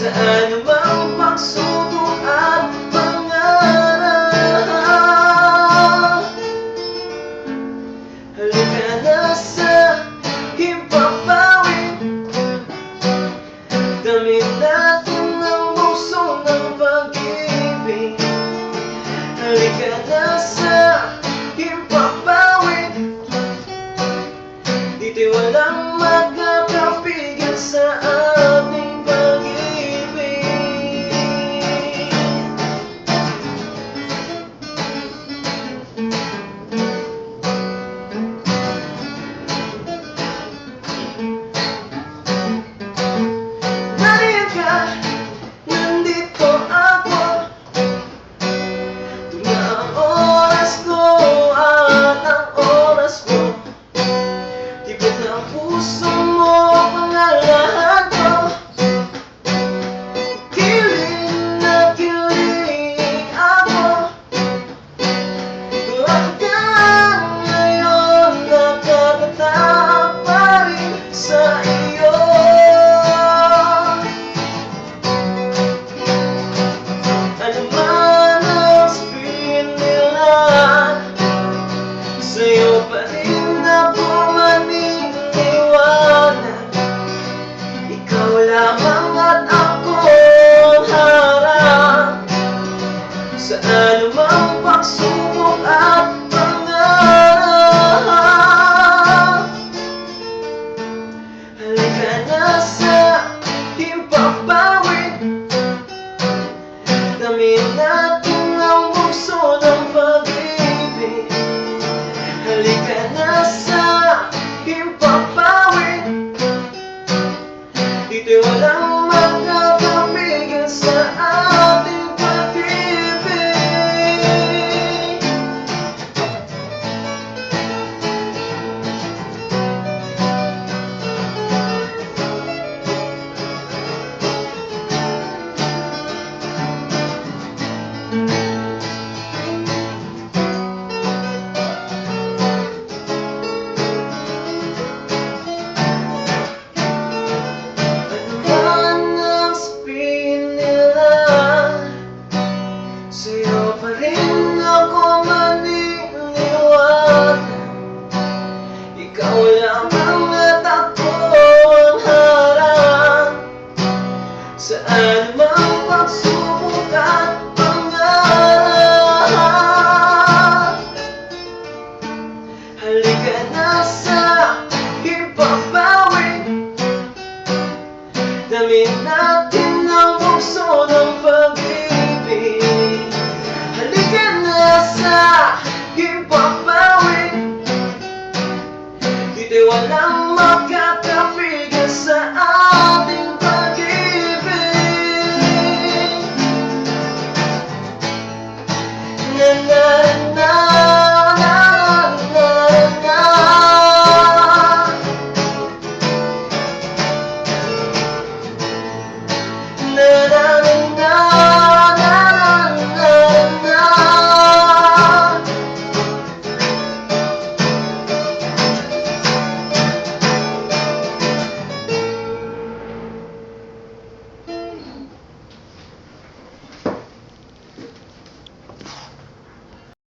sa anumang pagsubok at pangarap. Halika na sa himpapawid, damit natin ang bukso ng pag-ibig. Halika na sa himpapawid, dito'y walang magkakapigil sa ating pag-ibig. Nariyan ka, nandito ako, tuma ang oras ko at ang oras mo. Tibok ng puso mo, pangalahan ko. Kiling na kiling ako, kung hanggang ngayon nakakatawa pa rin sa iyo. Ano man ang sabihin nila, sa'yo pa rin ako maniniwala. Ikaw lamang at ako ang harap sa anumang pagsubok at pangarap. Halika na sa himpapawid, damit natin ang bukso ng pag-ibig. Halika na sa himpapawid, dito'y walang magkakapigil sa ating pag-ibig. Sa'yo pa rin ako maniniwala. Ikaw lamang at ako ang harap sa anumang pagsubok at pangarap. Halika na sa himpapawid, damit natin ang bukso ng pag-ibig.